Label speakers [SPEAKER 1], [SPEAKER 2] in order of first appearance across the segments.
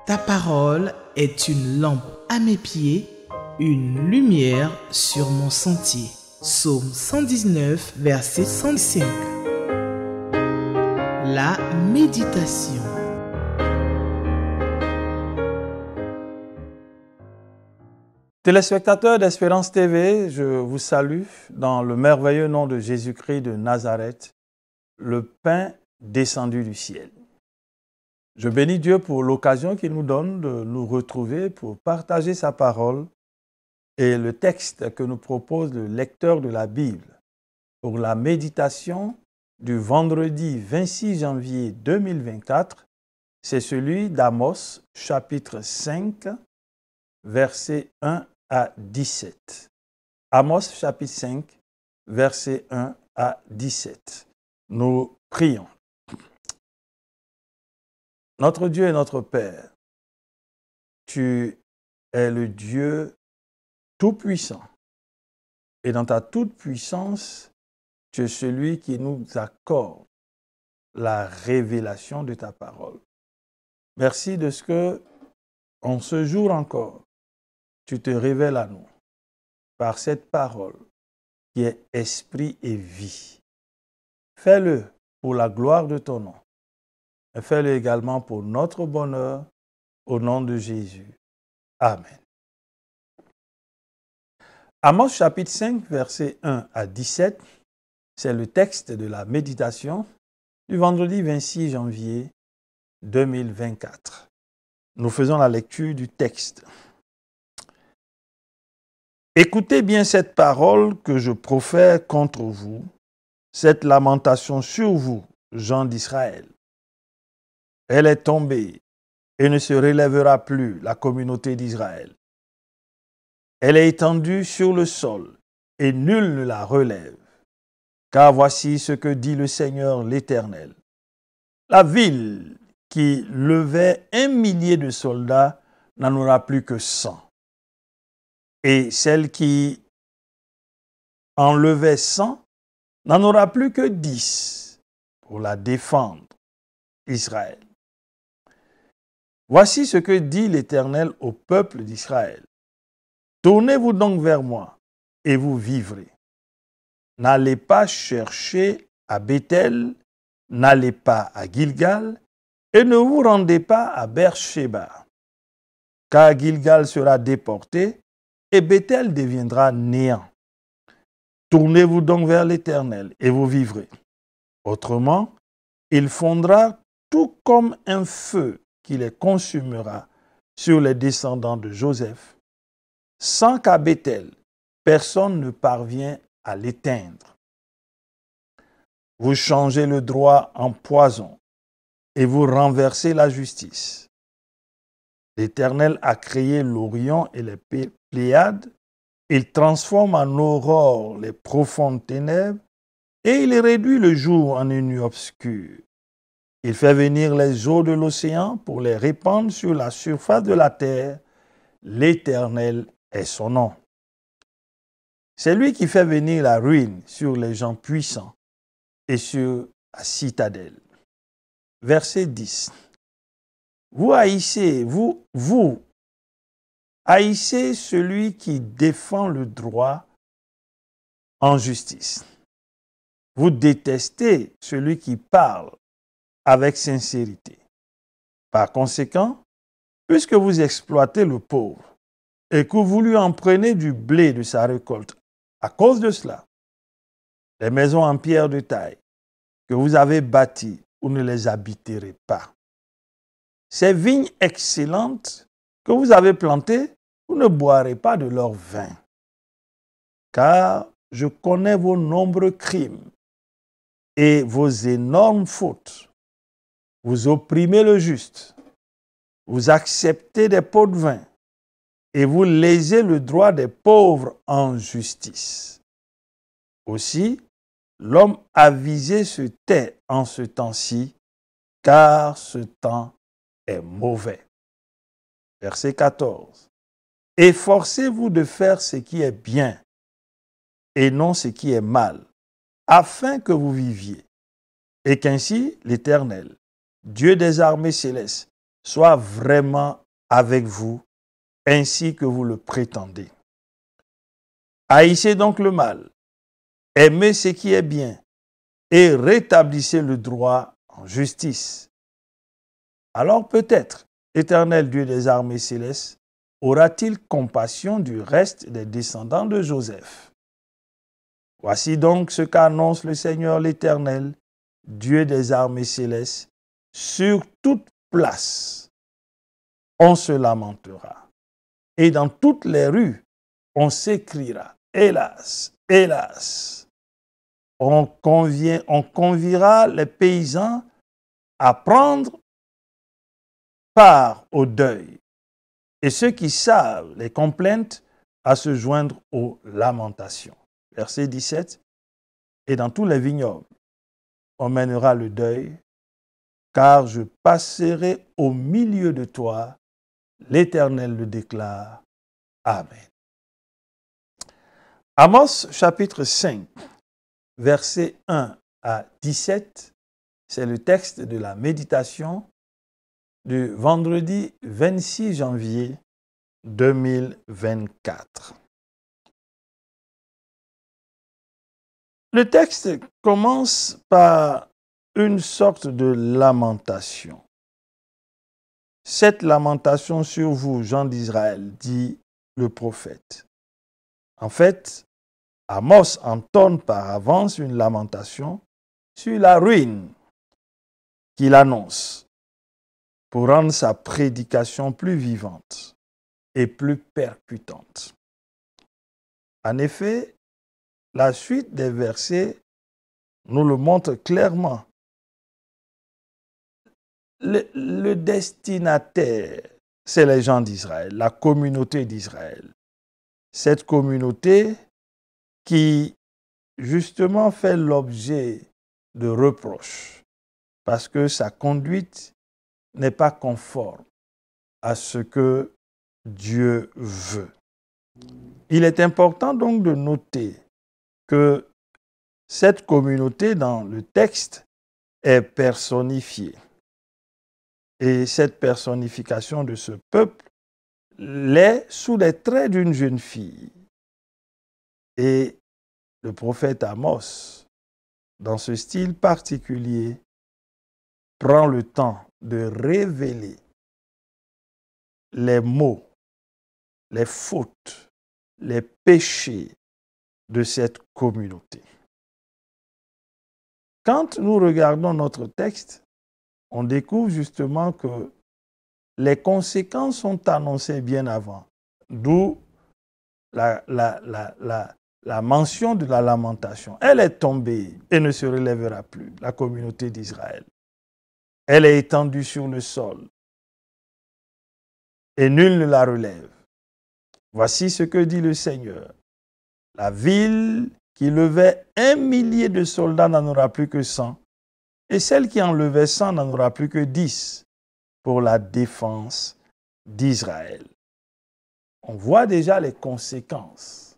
[SPEAKER 1] Ta parole est une lampe à mes pieds, une lumière sur mon sentier. Psaume 119, verset 105. La méditation.
[SPEAKER 2] Téléspectateurs d'Espérance TV, je vous salue dans le merveilleux nom de Jésus-Christ de Nazareth, le pain descendu du ciel. Je bénis Dieu pour l'occasion qu'il nous donne de nous retrouver pour partager sa parole et le texte que nous propose le lecteur de la Bible pour la méditation du vendredi 26 janvier 2024, c'est celui d'Amos, chapitre 5, versets 1 à 17. Amos, chapitre 5, versets 1 à 17. Nous prions. Notre Dieu et notre Père, tu es le Dieu tout-puissant. Et dans ta toute-puissance, tu es celui qui nous accorde la révélation de ta parole. Merci de ce que, en ce jour encore, tu te révèles à nous par cette parole qui est esprit et vie. Fais-le pour la gloire de ton nom. Et fais-le également pour notre bonheur, au nom de Jésus. Amen. Amos chapitre 5, versets 1 à 17, c'est le texte de la méditation du vendredi 26 janvier 2024. Nous faisons la lecture du texte. Écoutez bien cette parole que je profère contre vous, cette lamentation sur vous, gens d'Israël. Elle est tombée et ne se relèvera plus, la communauté d'Israël. Elle est étendue sur le sol et nul ne la relève. Car voici ce que dit le Seigneur l'Éternel. La ville qui levait 1 millier de soldats n'en aura plus que 100. Et celle qui en levait 100 n'en aura plus que 10 pour la défendre, Israël. Voici ce que dit l'Éternel au peuple d'Israël. Tournez-vous donc vers moi et vous vivrez. N'allez pas chercher à Béthel, n'allez pas à Gilgal et ne vous rendez pas à Beersheba. Car Gilgal sera déporté et Béthel deviendra néant. Tournez-vous donc vers l'Éternel et vous vivrez. Autrement, il fondra tout comme un feu qui les consumera sur les descendants de Joseph, sans qu'à Béthel, personne ne parvient à l'éteindre. Vous changez le droit en poison et vous renversez la justice. L'Éternel a créé l'Orient et les Pléiades. Il transforme en aurore les profondes ténèbres et il réduit le jour en une nuit obscure. Il fait venir les eaux de l'océan pour les répandre sur la surface de la terre. L'Éternel est son nom. C'est lui qui fait venir la ruine sur les gens puissants et sur la citadelle. Verset 10. Vous haïssez celui qui défend le droit en justice. Vous détestez celui qui parle avec sincérité. Par conséquent, puisque vous exploitez le pauvre et que vous lui en prenez du blé de sa récolte, à cause de cela, les maisons en pierre de taille que vous avez bâties, vous ne les habiterez pas. Ces vignes excellentes que vous avez plantées, vous ne boirez pas de leur vin. Car je connais vos nombreux crimes et vos énormes fautes. Vous opprimez le juste, vous acceptez des pots de vin et vous lésez le droit des pauvres en justice. Aussi, l'homme avisé se tait en ce temps-ci, car ce temps est mauvais. Verset 14. Efforcez-vous de faire ce qui est bien et non ce qui est mal, afin que vous viviez, et qu'ainsi l'Éternel, Dieu des armées célestes, soit vraiment avec vous, ainsi que vous le prétendez. Haïssez donc le mal, aimez ce qui est bien, et rétablissez le droit en justice. Alors peut-être, Éternel Dieu des armées célestes, aura-t-il compassion du reste des descendants de Joseph. Voici donc ce qu'annonce le Seigneur l'Éternel, Dieu des armées célestes. Sur toute place, on se lamentera. Et dans toutes les rues, on s'écriera, hélas, hélas. On conviera les paysans à prendre part au deuil. Et ceux qui savent les complaintes à se joindre aux lamentations. Verset 17. Et dans tous les vignobles, on mènera le deuil, car je passerai au milieu de toi, l'Éternel le déclare. Amen. Amos chapitre 5, versets 1 à 17, c'est le texte de la méditation du vendredi 26 janvier 2024. Le texte commence par une sorte de lamentation. Cette lamentation sur vous, gens d'Israël, dit le prophète. En fait, Amos entonne par avance une lamentation sur la ruine qu'il annonce pour rendre sa prédication plus vivante et plus percutante. En effet, la suite des versets nous le montre clairement. Le destinataire, c'est les gens d'Israël, la communauté d'Israël. Cette communauté qui, justement, fait l'objet de reproches parce que sa conduite n'est pas conforme à ce que Dieu veut. Il est important donc de noter que cette communauté dans le texte est personnifiée. Et cette personnification de ce peuple l'est sous les traits d'une jeune fille. Et le prophète Amos, dans ce style particulier, prend le temps de révéler les maux, les fautes, les péchés de cette communauté. Quand nous regardons notre texte, on découvre justement que les conséquences sont annoncées bien avant, d'où la mention de la lamentation. Elle est tombée et ne se relèvera plus, la communauté d'Israël. Elle est étendue sur le sol et nul ne la relève. Voici ce que dit le Seigneur. La ville qui levait 1 millier de soldats n'en aura plus que 100, et celle qui en levait 100 n'en aura plus que 10 pour la défense d'Israël. On voit déjà les conséquences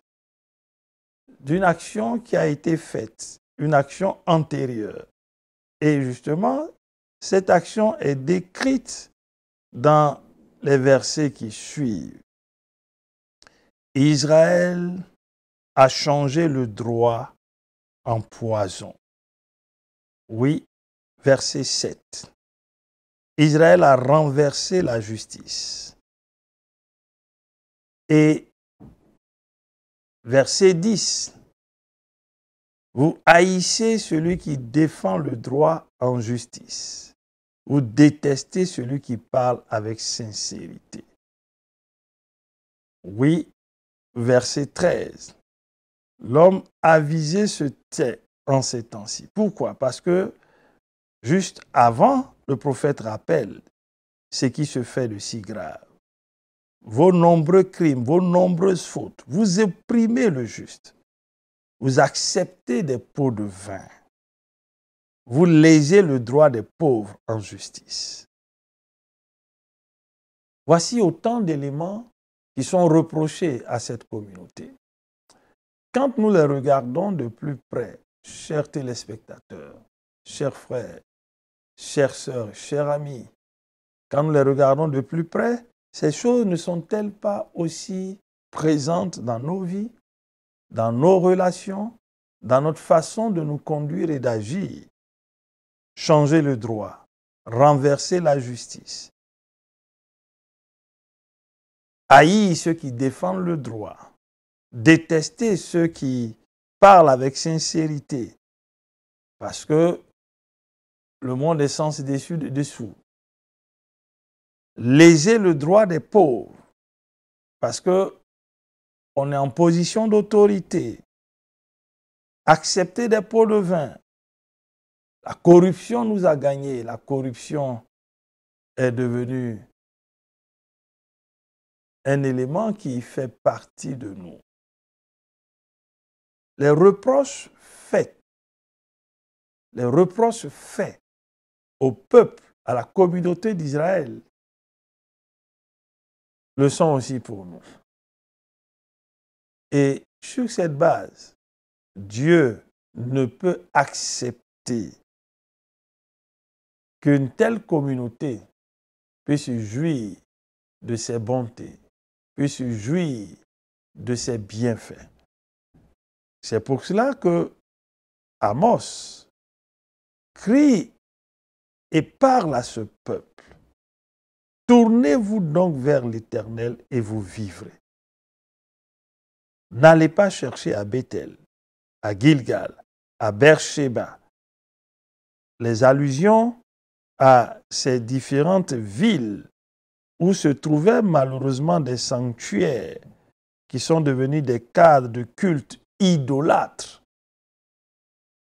[SPEAKER 2] d'une action qui a été faite, une action antérieure. Et justement, cette action est décrite dans les versets qui suivent. Israël a changé le droit en poison. Oui, verset 7. Israël a renversé la justice. Et verset 10. Vous haïssez celui qui défend le droit en justice. Vous détestez celui qui parle avec sincérité. Oui, verset 13. L'homme avisé se tait en ces temps-ci. Pourquoi? Parce que juste avant, le prophète rappelle ce qui se fait de si grave. Vos nombreux crimes, vos nombreuses fautes, vous opprimez le juste. Vous acceptez des pots de vin. Vous lésez le droit des pauvres en justice. Voici autant d'éléments qui sont reprochés à cette communauté. Quand nous les regardons de plus près, chers téléspectateurs, chers frères, chères sœurs, chers amis, quand nous les regardons de plus près, ces choses ne sont-elles pas aussi présentes dans nos vies, dans nos relations, dans notre façon de nous conduire et d'agir? Changer le droit, renverser la justice, haïr ceux qui défendent le droit, détester ceux qui parlent avec sincérité, parce que le monde est sans dessus dessous. Léser le droit des pauvres, parce que on est en position d'autorité. Accepter des pots de vin. La corruption nous a gagnés. La corruption est devenue un élément qui fait partie de nous. Les reproches faits au peuple, à la communauté d'Israël, le sont aussi pour nous. Et sur cette base, Dieu ne peut accepter qu'une telle communauté puisse jouir de ses bontés, puisse jouir de ses bienfaits. C'est pour cela que Amos crie et parle à ce peuple. Tournez-vous donc vers l'Éternel et vous vivrez. N'allez pas chercher à Bethel, à Gilgal, à Beersheba. Les allusions à ces différentes villes où se trouvaient malheureusement des sanctuaires qui sont devenus des cadres de culte idolâtres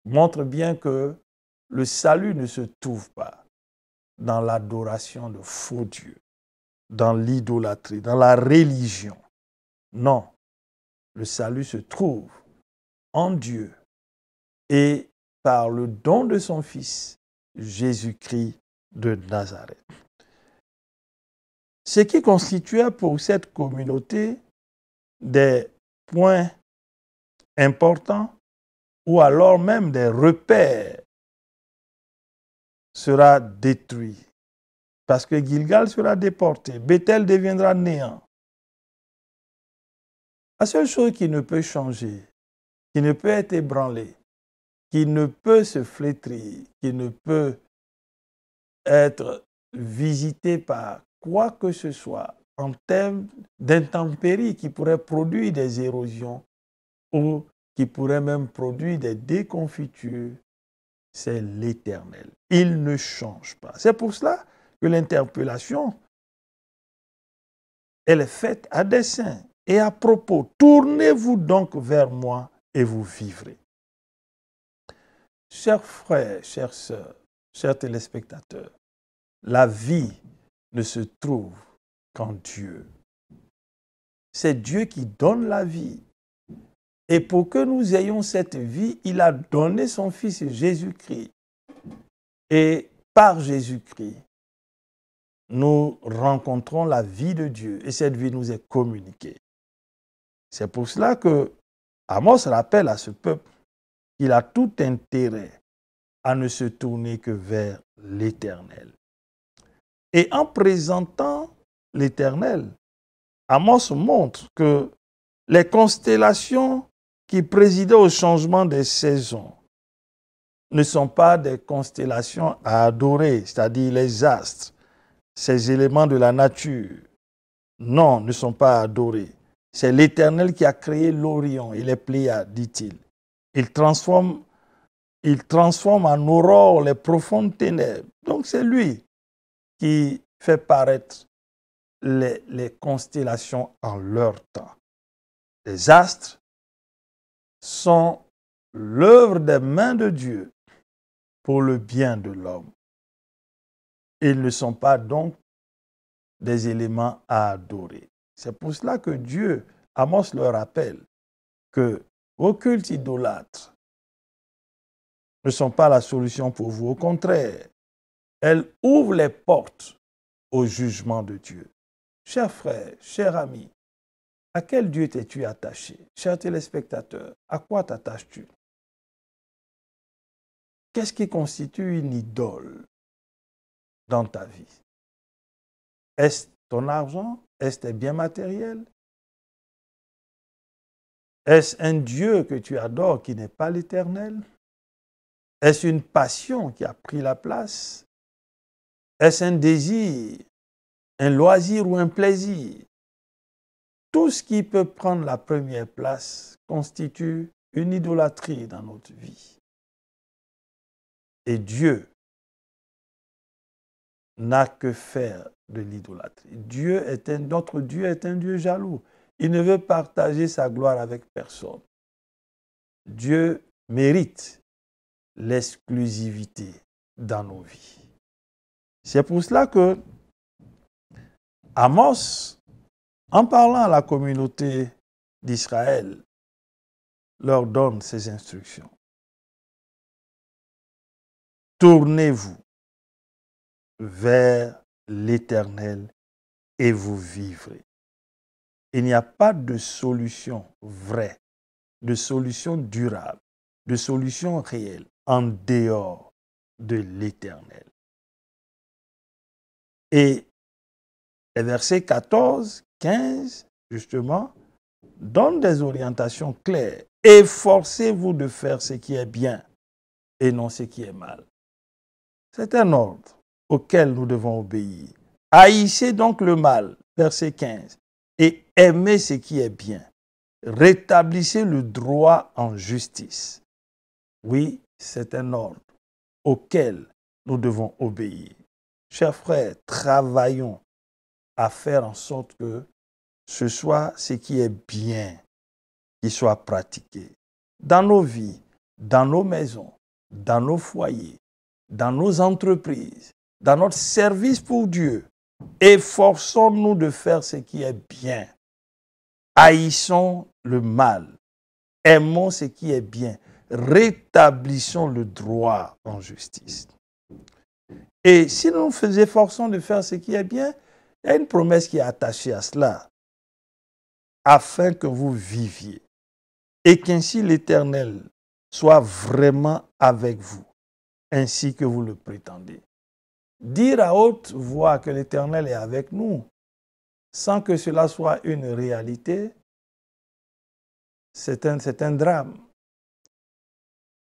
[SPEAKER 2] montrent bien que le salut ne se trouve pas dans l'adoration de faux dieux, dans l'idolâtrie, dans la religion. Non, le salut se trouve en Dieu et par le don de son Fils, Jésus-Christ de Nazareth. Ce qui constituait pour cette communauté des points importants ou alors même des repères sera détruit. Parce que Gilgal sera déporté, Bethel deviendra néant. La seule chose qui ne peut changer, qui ne peut être ébranlée, qui ne peut se flétrir, qui ne peut être visitée par quoi que ce soit en termes d'intempéries qui pourraient produire des érosions ou qui pourraient même produire des déconfitures, c'est l'Éternel. Il ne change pas. C'est pour cela que l'interpellation, elle est faite à dessein et à propos. Tournez-vous donc vers moi et vous vivrez. Chers frères, chères sœurs, chers téléspectateurs, la vie ne se trouve qu'en Dieu. C'est Dieu qui donne la vie. Et pour que nous ayons cette vie, il a donné son Fils Jésus-Christ. Et par Jésus-Christ, nous rencontrons la vie de Dieu. Et cette vie nous est communiquée. C'est pour cela que Amos rappelle à ce peuple qu'il a tout intérêt à ne se tourner que vers l'Éternel. Et en présentant l'Éternel, Amos montre que les constellations qui présidaient au changement des saisons ne sont pas des constellations à adorer, c'est-à-dire les astres, ces éléments de la nature. Non, ne sont pas à adorer. C'est l'Éternel qui a créé l'Orion et les Pléiades, dit-il. Il transforme en aurore les profondes ténèbres. Donc c'est lui qui fait paraître les constellations en leur temps. Les astres sont l'œuvre des mains de Dieu pour le bien de l'homme. Ils ne sont pas donc des éléments à adorer. C'est pour cela que Dieu, Amos leur rappelle que vos cultes idolâtres ne sont pas la solution pour vous. Au contraire, elles ouvrent les portes au jugement de Dieu. Chers frères, chers amis, à quel Dieu t'es-tu attaché? Chers téléspectateurs, à quoi t'attaches-tu? Qu'est-ce qui constitue une idole dans ta vie? Est-ce ton argent? Est-ce tes biens matériels? Est-ce un Dieu que tu adores qui n'est pas l'Éternel? Est-ce une passion qui a pris la place? Est-ce un désir, un loisir ou un plaisir? Tout ce qui peut prendre la première place constitue une idolâtrie dans notre vie. Et Dieu n'a que faire de l'idolâtrie. Notre Dieu est un Dieu jaloux. Il ne veut partager sa gloire avec personne. Dieu mérite l'exclusivité dans nos vies. C'est pour cela que Amos, en parlant à la communauté d'Israël, leur donne ces instructions. Tournez-vous vers l'Éternel et vous vivrez. Il n'y a pas de solution vraie, de solution durable, de solution réelle en dehors de l'Éternel. Et les versets 14, 15, justement, donnent des orientations claires. Efforcez-vous de faire ce qui est bien et non ce qui est mal. C'est un ordre auquel nous devons obéir. Haïssez donc le mal, verset 15, et aimez ce qui est bien. Rétablissez le droit en justice. Oui, c'est un ordre auquel nous devons obéir. Chers frères, travaillons à faire en sorte que ce soit ce qui est bien qui soit pratiqué dans nos vies, dans nos maisons, dans nos foyers, dans nos entreprises, dans notre service pour Dieu. Efforçons-nous de faire ce qui est bien. Haïssons le mal. Aimons ce qui est bien. Rétablissons le droit en justice. Et si nous nous efforçons de faire ce qui est bien, il y a une promesse qui est attachée à cela, afin que vous viviez et qu'ainsi l'Éternel soit vraiment avec vous, ainsi que vous le prétendez. Dire à haute voix que l'Éternel est avec nous, sans que cela soit une réalité, c'est un drame.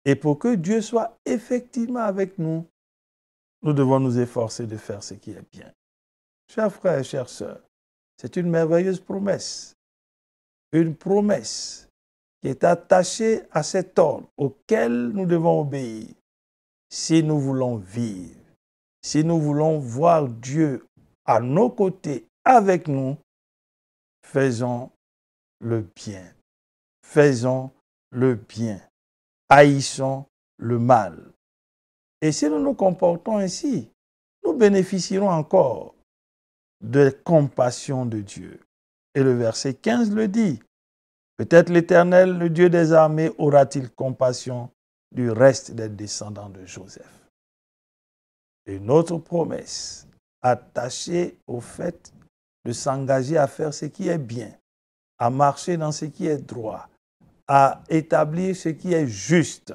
[SPEAKER 2] Et pour que Dieu soit effectivement avec nous, nous devons nous efforcer de faire ce qui est bien. Chers frères et chères sœurs, c'est une merveilleuse promesse. Une promesse qui est attachée à cet ordre auquel nous devons obéir si nous voulons vivre, si nous voulons voir Dieu à nos côtés, avec nous. Faisons le bien. Faisons le bien. Haïssons le mal. Et si nous nous comportons ainsi, nous bénéficierons encore de la compassion de Dieu. Et le verset 15 le dit. Peut-être l'Éternel, le Dieu des armées, aura-t-il compassion du reste des descendants de Joseph. Une autre promesse attachée au fait de s'engager à faire ce qui est bien, à marcher dans ce qui est droit, à établir ce qui est juste.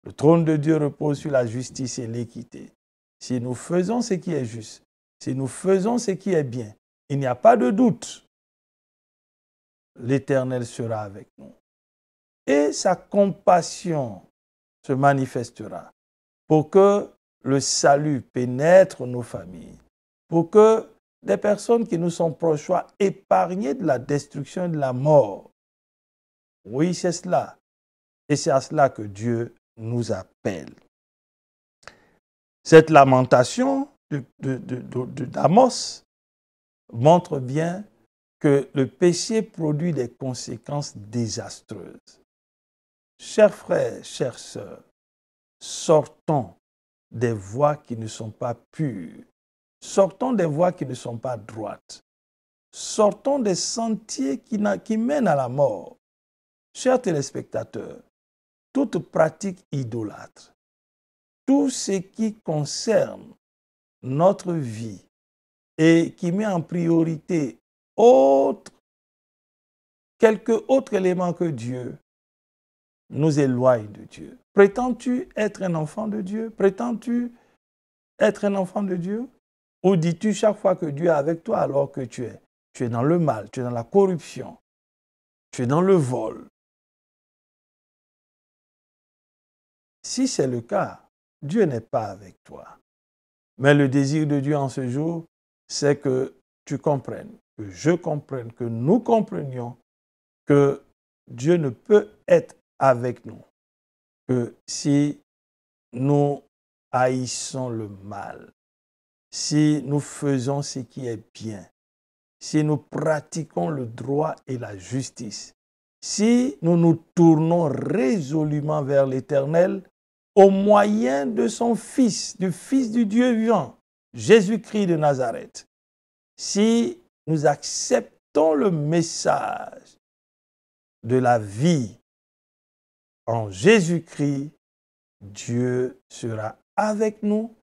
[SPEAKER 2] Le trône de Dieu repose sur la justice et l'équité. Si nous faisons ce qui est juste, si nous faisons ce qui est bien, il n'y a pas de doute, l'Éternel sera avec nous. Et sa compassion se manifestera pour que le salut pénètre nos familles, pour que des personnes qui nous sont proches soient épargnées de la destruction et de la mort. Oui, c'est cela. Et c'est à cela que Dieu nous appelle. Cette lamentation d'Amos montre bien que le péché produit des conséquences désastreuses. Chers frères, chères sœurs, sortons des voies qui ne sont pas pures. Sortons des voies qui ne sont pas droites. Sortons des sentiers qui mènent à la mort. Chers téléspectateurs, toute pratique idolâtre, tout ce qui concerne notre vie et qui met en priorité quelque autre élément que Dieu, nous éloigne de Dieu. Prétends-tu être un enfant de Dieu? Prétends-tu être un enfant de Dieu? Ou dis-tu chaque fois que Dieu est avec toi alors que tu es dans le mal, tu es dans la corruption, tu es dans le vol? Si c'est le cas, Dieu n'est pas avec toi. Mais le désir de Dieu en ce jour, c'est que tu comprennes, que je comprenne, que nous comprenions que Dieu ne peut être avec nous que si nous haïssons le mal, si nous faisons ce qui est bien, si nous pratiquons le droit et la justice, si nous nous tournons résolument vers l'Éternel au moyen de son Fils, du Fils du Dieu vivant, Jésus-Christ de Nazareth, si nous acceptons le message de la vie en Jésus-Christ, Dieu sera avec nous.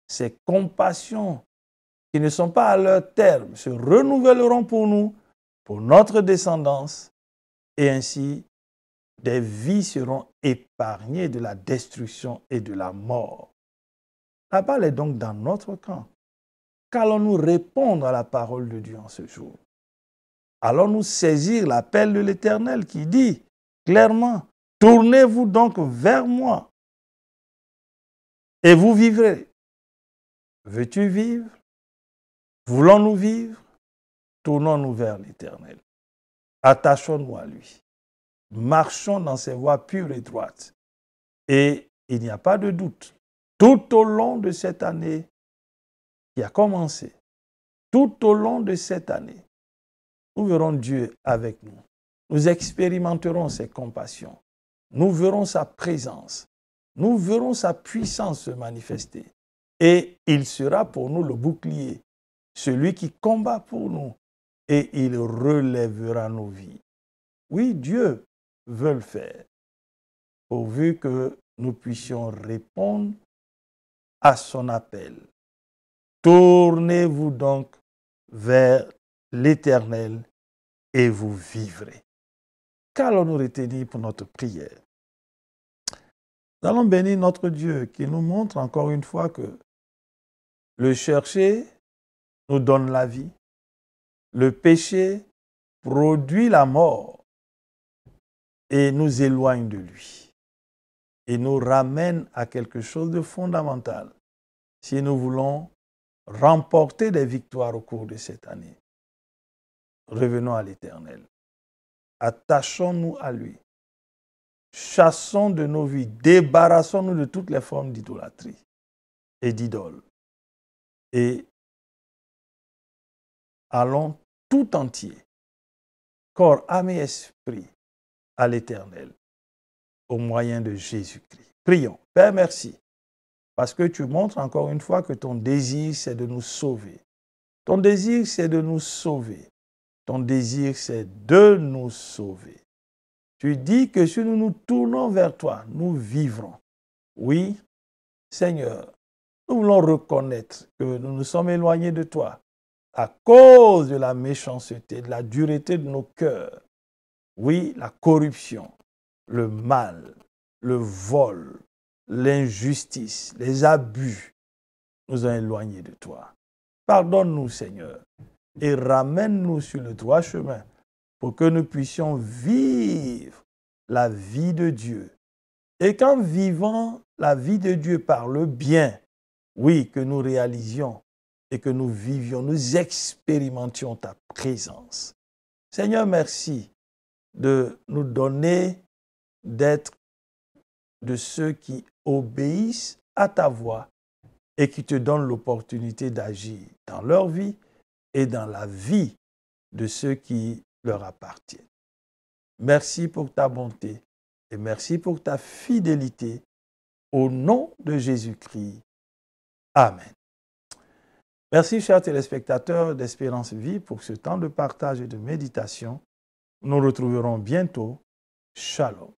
[SPEAKER 2] Ses compassions qui ne sont pas à leur terme se renouvelleront pour nous, pour notre descendance, et ainsi des vies seront épargnées de la destruction et de la mort. La balle est donc dans notre camp. Qu'allons-nous répondre à la parole de Dieu en ce jour? Allons-nous saisir l'appel de l'Éternel qui dit clairement, tournez-vous donc vers moi et vous vivrez. Veux-tu vivre? Voulons-nous vivre? Tournons-nous vers l'Éternel. Attachons-nous à lui. Marchons dans ses voies pures et droites. Et il n'y a pas de doute, tout au long de cette année qui a commencé, tout au long de cette année, nous verrons Dieu avec nous. Nous expérimenterons ses compassions. Nous verrons sa présence. Nous verrons sa puissance se manifester. Et il sera pour nous le bouclier, celui qui combat pour nous. Et il relèvera nos vies. Oui, Dieu veut le faire, pourvu que nous puissions répondre à son appel. Tournez-vous donc vers l'Éternel et vous vivrez. Qu'allons-nous retenir pour notre prière? Nous allons bénir notre Dieu qui nous montre encore une fois que le chercher nous donne la vie. Le péché produit la mort et nous éloigne de lui. Et nous ramène à quelque chose de fondamental si nous voulons remporter des victoires au cours de cette année. Revenons à l'Éternel. Attachons-nous à lui. Chassons de nos vies, débarrassons-nous de toutes les formes d'idolâtrie et d'idoles. Et allons tout entier, corps, âme et esprit, à l'Éternel, au moyen de Jésus-Christ. Prions. Père, merci, parce que tu montres encore une fois que ton désir, c'est de nous sauver. Ton désir, c'est de nous sauver. Ton désir, c'est de nous sauver. Tu dis que si nous nous tournons vers toi, nous vivrons. Oui, Seigneur, nous voulons reconnaître que nous nous sommes éloignés de toi à cause de la méchanceté, de la dureté de nos cœurs. Oui, la corruption, le mal, le vol, l'injustice, les abus nous ont éloignés de toi. Pardonne-nous, Seigneur, et ramène-nous sur le droit chemin pour que nous puissions vivre la vie de Dieu. Et qu'en vivant la vie de Dieu par le bien, oui, que nous réalisions et que nous vivions, nous expérimentions ta présence. Seigneur, merci de nous donner d'être de ceux qui obéissent à ta voix et qui te donnent l'opportunité d'agir dans leur vie et dans la vie de ceux qui leur appartiennent. Merci pour ta bonté et merci pour ta fidélité. Au nom de Jésus-Christ. Amen. Merci, chers téléspectateurs d'Espérance Vie, pour ce temps de partage et de méditation. Nous nous retrouverons bientôt. Shalom.